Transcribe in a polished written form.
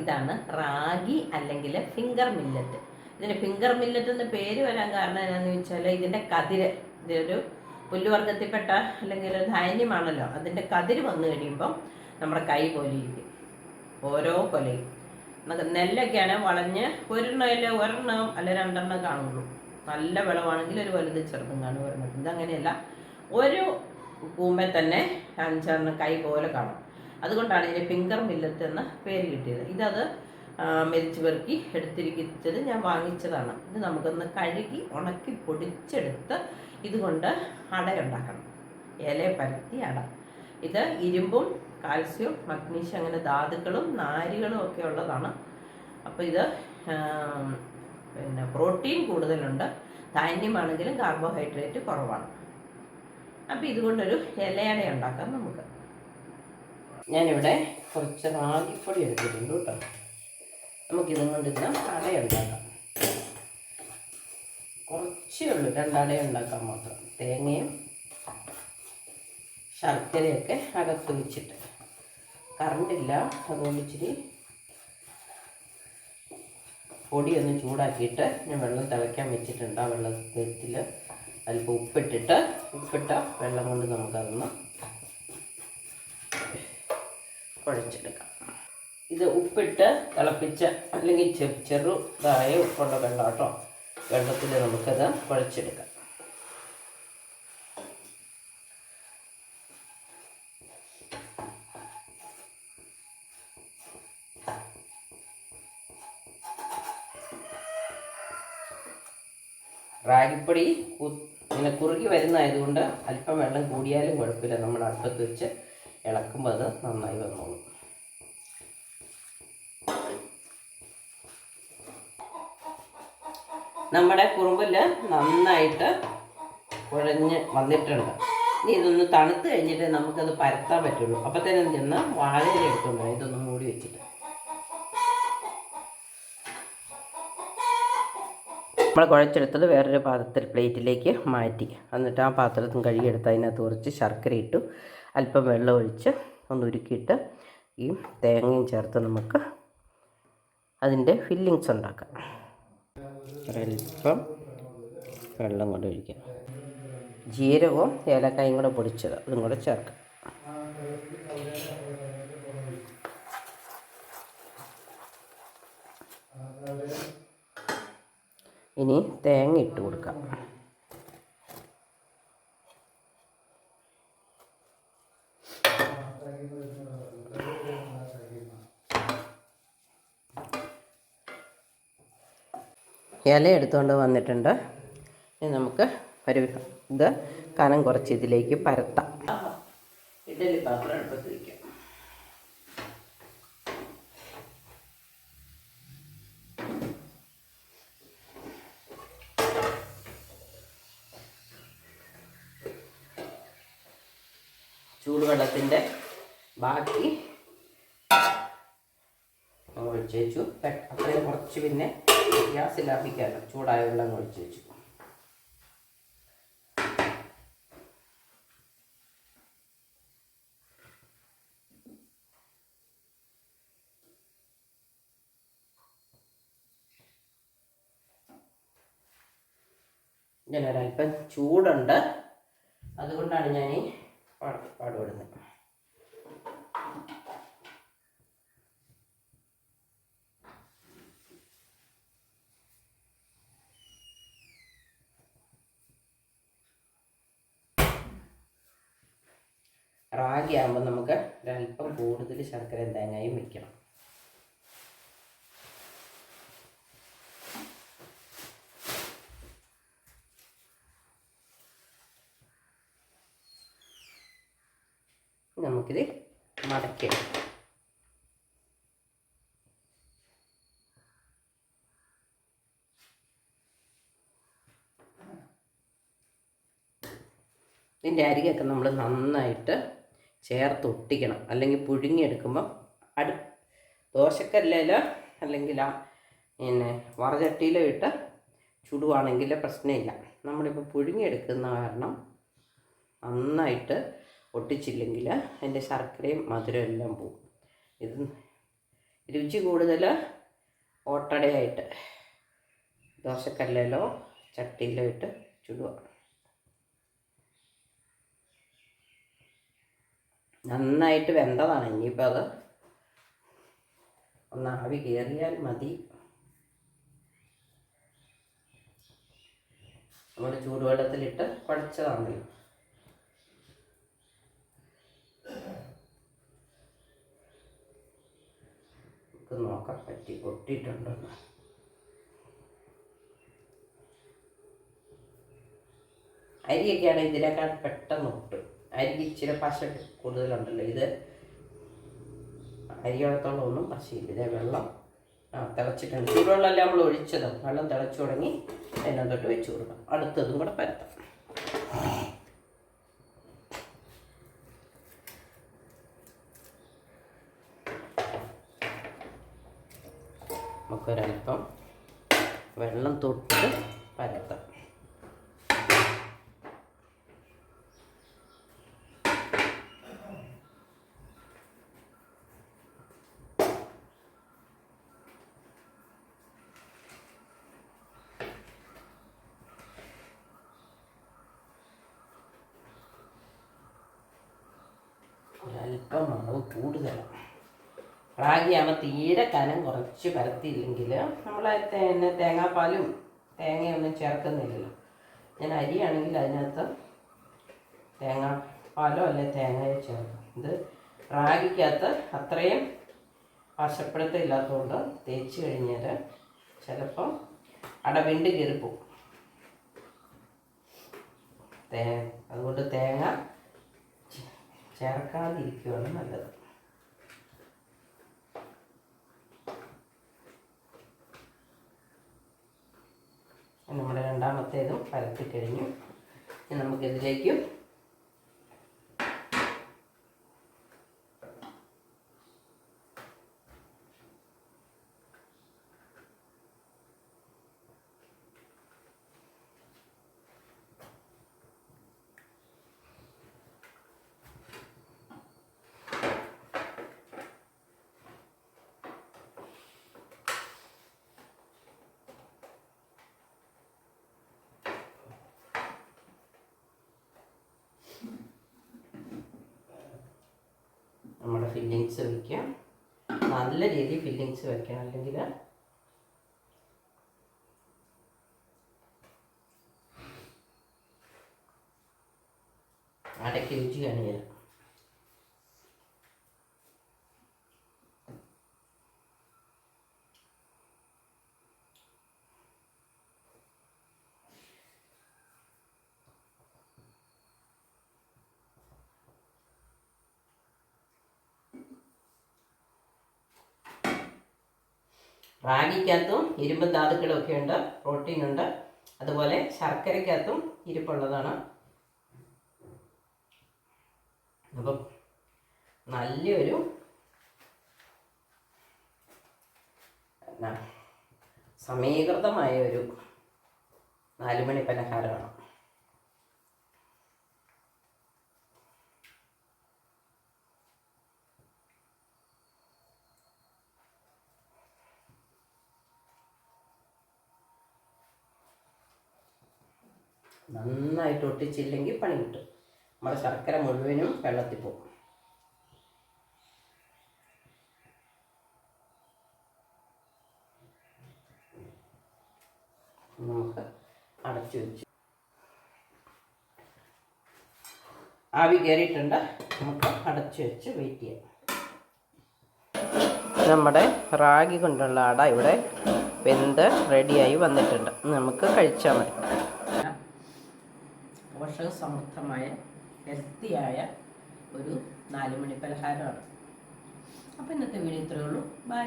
ഇതാണ് റാഗി അല്ലെങ്കിൽ finger millet. ഇതിന് ഫിംഗർ മില്ലറ്റ് എന്ന് പേര് വരാൻ കാരണം എന്താണെന്ന് ചോദിച്ചാൽ ഇതിൻ്റെ കതിര്, ഇതൊരു പുല്ലുവർഗത്തിൽപ്പെട്ട അല്ലെങ്കിൽ ധാന്യമാണല്ലോ, അതിൻ്റെ കതിര് വന്നു കഴിയുമ്പം നമ്മുടെ കൈ പോലെ ഇരിക്കും ഓരോ കൊലയും. നെല്ലൊക്കെയാണ് വളഞ്ഞ് ഒരെണ്ണം അല്ല രണ്ടെണ്ണം കാണുള്ളൂ. നല്ല വിളവാണെങ്കിൽ ഒരു വലുത് ചെറുതും കാണും ഒരെണ്ണത്തിൽ. ഇതങ്ങനെയല്ല, ഒരു കൂമ്പെ തന്നെ 5 കൈ പോലെ കാണും. അതുകൊണ്ടാണ് ഇതിന് ഫിംഗർ മില്ലറ്റ് എന്ന പേര് കിട്ടിയത്. ഇതത് മെതിച്ച് പെറുക്കി എടുത്തിരിക്കുന്നത് ഞാൻ വാങ്ങിച്ചതാണ്. ഇത് നമുക്കൊന്ന് കഴുകി ഉണക്കി പൊടിച്ചെടുത്ത് ഇതുകൊണ്ട് അടയുണ്ടാക്കണം. ഇല പരത്തി അട. ഇത് ഇരുമ്പും കാൽസ്യം മഗ്നീഷ്യം അങ്ങനെ ധാതുക്കളും നാരുകളും ഒക്കെ ഉള്ളതാണ്. അപ്പോൾ ഇത് പിന്നെ പ്രോട്ടീൻ കൂടുതലുണ്ട്. ധാന്യമാണെങ്കിലും കാർബോഹൈഡ്രേറ്റ് കുറവാണ്. അപ്പോൾ ഇതുകൊണ്ടൊരു ഇലയട ഉണ്ടാക്കാം നമുക്ക്. ഞാനിവിടെ കുറച്ച് റാഗിപ്പൊടി എടുത്തിട്ടുണ്ട് കേട്ടോ. നമുക്കിതും കൊണ്ട് ഇന്ന് അടയുണ്ടാക്കാം. കുറച്ചേ ഉള്ളൂ, 2 അട ഉണ്ടാക്കാൻ മാത്രം. തേങ്ങയും ശർക്കരയൊക്കെ അകത്ത് വെച്ചിട്ട്. കറണ്ടില്ല, അതുകൊണ്ട് ഇച്ചിരി പൊടിയൊന്ന് ചൂടാക്കിയിട്ട് ഞാൻ വെള്ളം തിളയ്ക്കാൻ വെച്ചിട്ടുണ്ട്. ആ വെള്ളത്തിൽ അല്പം ഉപ്പിട്ട വെള്ളം കൊണ്ട് നമുക്കതൊന്ന് കുഴച്ചെടുക്കാം. ഇത് ഉപ്പിട്ട് തിളപ്പിച്ച അല്ലെങ്കിൽ ചെറുതായ ഉപ്പുള്ള വെള്ളം കേട്ടോ. വെള്ളത്തിൽ നമുക്കത് കുഴച്ചെടുക്കാം. റാഗിപ്പൊടി ഇങ്ങനെ കുറുകി വരുന്നതായതുകൊണ്ട് അല്പം വെള്ളം കൂടിയാലും കുഴപ്പമില്ല. നമ്മൾ അടുപ്പത്ത് വെച്ച് ഇളക്കുമ്പോൾ അത് നന്നായി വന്നോളും. നമ്മുടെ കുറുമ്പല് നന്നായിട്ട് കുഴഞ്ഞ് വന്നിട്ടുണ്ട്. ഇനി ഇതൊന്ന് തണുത്ത് കഴിഞ്ഞിട്ട് നമുക്കത് പരത്താൻ പറ്റുള്ളൂ. അപ്പോഴത്തേനും ചെന്ന് വാഴയില എടുത്തുണ്ടോ ഇതൊന്ന് മൂടി വെച്ചിട്ട് നമ്മൾ കുഴച്ചെടുത്തത് വേറൊരു പാത്രത്തിൽ പ്ലേറ്റിലേക്ക് മാറ്റി. എന്നിട്ട് ആ പാത്രത്തിൽ കഴുകിയെടുത്ത് അതിനകത്ത് കുറച്ച് ശർക്കര ഇട്ടു, അല്പം വെള്ളം ഒഴിച്ച് ഒന്ന് ഉരുക്കിയിട്ട് ഈ തേങ്ങയും ചേർത്ത് നമുക്ക് അതിൻ്റെ ഫില്ലിങ്സ് ഉണ്ടാക്കാം. ഒരല്പം വെള്ളം കൂടെ ഒഴിക്കാം. ജീരകവും ഏലക്കായും കൂടെ പൊടിച്ചത് അതും കൂടെ ചേർക്കാം. ഇനി തേങ്ങ ഇട്ട് കൊടുക്കാം. ഇല എടുത്തുകൊണ്ട് വന്നിട്ടുണ്ട്. ഇനി നമുക്ക് ഇത് കനം കുറച്ച് ഇതിലേക്ക് പരത്താം. ഇഡലി പാത്രം അടുപ്പത്ത് വയ്ക്കാം. ചൂടുവെള്ളത്തിൻ്റെ ബാക്കി ഒഴിച്ച് വെച്ചു. അത്രയും കുറച്ച് പിന്നെ ഗ്യാസ് ലാഭിക്കാമല്ലോ. ചൂടായ വെള്ളം ഒഴിച്ച് വെച്ചു. ഇതിനൊരല്പം ചൂടുണ്ട്, അതുകൊണ്ടാണ് ഞാൻ ഈ പാടുപെടുന്നത്. റാഗി ആകുമ്പോൾ നമുക്ക് ഒരല്പം കൂടുതൽ ശർക്കരയും തേങ്ങയും വയ്ക്കണം. നമുക്കിത് മടക്കിയെടുക്കാം. ഇതിൻ്റെ അരികൊക്കെ നമ്മൾ നന്നായിട്ട് ചേർത്തൊട്ടിക്കണം, അല്ലെങ്കിൽ പുഴുങ്ങിയെടുക്കുമ്പം ദോശക്കല്ലിലോ അല്ലെങ്കിൽ പിന്നെ വറചട്ടിയിലോ ഇട്ട് ചുടുവാണെങ്കിൽ പ്രശ്നമില്ല. നമ്മളിപ്പോൾ പുഴുങ്ങിയെടുക്കുന്ന കാരണം നന്നായിട്ട് ഒട്ടിച്ചില്ലെങ്കിൽ അതിൻ്റെ ശർക്കരയും മധുരവും എല്ലാം പോകും. രുചി കൂടുതൽ ഓട്ടടയായിട്ട് ദോശക്കല്ലിലോ ചട്ടിയിലോ ഇട്ട് ചുടുക. നന്നായിട്ട് വെന്തതാണ്. ഇനിയിപ്പോൾ അത് ഒന്ന് ആവി കയറിയാൽ മതി. നമ്മൾ ചൂടുവെള്ളത്തിലിട്ട് കുഴച്ചതാണല്ലോ. നമുക്ക് നോക്കാം പൊട്ടിയിട്ടുണ്ടെന്ന്. അരിയൊക്കെയാണ് ഇതിനേക്കാൾ പെട്ടെന്ന് ഒട്ടും. അരി ഇച്ചിരി പശ കൂടുതലുണ്ടല്ലോ. ഇത് അരിയോളത്തോളം ഒന്നും പശയില്ല. ഇതേ വെള്ളം തിളച്ചിട്ടുണ്ട്. ചൂടുവെള്ളമല്ലേ നമ്മൾ ഒഴിച്ചത്. വെള്ളം തിളച്ചു തുടങ്ങി അതിനകത്തോട്ട് വെച്ച് കൊടുക്കാം. അടുത്തതും കൂടെ പരത്താം. നമുക്കൊരൽപ്പം വെള്ളം തൊട്ട് പരത്താം. ഒരൽപ്പം മാവ് കൂടുതലാണ്. റാഗിയാകുമ്പോൾ തീരെ കനം കുറച്ച് പരത്തിയില്ലെങ്കിൽ നമ്മൾ തേങ്ങാപ്പാലും തേങ്ങയൊന്നും ചേർക്കുന്നില്ലല്ലോ. ഞാൻ അരിയാണെങ്കിൽ അതിനകത്ത് തേങ്ങാപ്പാലോ അല്ലെങ്കിൽ തേങ്ങയോ ചേർക്കും. ഇത് റാഗിക്കകത്ത് അത്രയും വശപ്പെടുത്തം ഇല്ലാത്തതുകൊണ്ട് തേച്ച് കഴിഞ്ഞാൽ ചിലപ്പം അടവിണ്ട് കയറിപ്പോവും. അതുകൊണ്ട് തേങ്ങ ചേർക്കാതിരിക്കുകയാണ് നല്ലത്. നമ്മുടെ രണ്ടാമത്തേതും പരത്തി കഴിഞ്ഞു. ഇനി നമുക്കിതിലേക്ക് നമ്മുടെ ഫില്ലിങ്സ് വയ്ക്കാം. നല്ല രീതിയിൽ ഫില്ലിങ്സ് വയ്ക്കണം, അല്ലെങ്കിൽ അടയ്ക്ക് രുചി കാണില്ല. റാഗിക്കകത്തും ഇരുമ്പ് ധാതുക്കളൊക്കെ ഉണ്ട്, പ്രോട്ടീനുണ്ട്. അതുപോലെ ശർക്കരയ്ക്കകത്തും ഇരിപ്പുള്ളതാണ്. അപ്പം നല്ലൊരു സമീകൃതമായ ഒരു 4 മണി പലഹാരമാണ്. നന്നായിട്ട് ഒട്ടിച്ചില്ലെങ്കിൽ പണി കിട്ടും. നമ്മുടെ ശർക്കര മുഴുവനും വെള്ളത്തിൽ പോകും. നമുക്ക് അടച്ചു വെച്ച് ആവി കയറിയിട്ടുണ്ട്. നമുക്ക് അടച്ചു വെച്ച് വെയിറ്റ് ചെയ്യാം. നമ്മുടെ റാഗി കൊണ്ടുള്ള അട ഇവിടെ വെന്ത് റെഡിയായി വന്നിട്ടുണ്ട്. നമുക്ക് കഴിച്ചാൽ മതി. പോഷകസമൃദ്ധമായ ഹെൽത്തിയായ ഒരു 4 മണി പലഹാരമാണ്. അപ്പോൾ ഇന്നത്തെ വീഡിയോ ഇത്രയേ ഉള്ളൂ. ബൈ.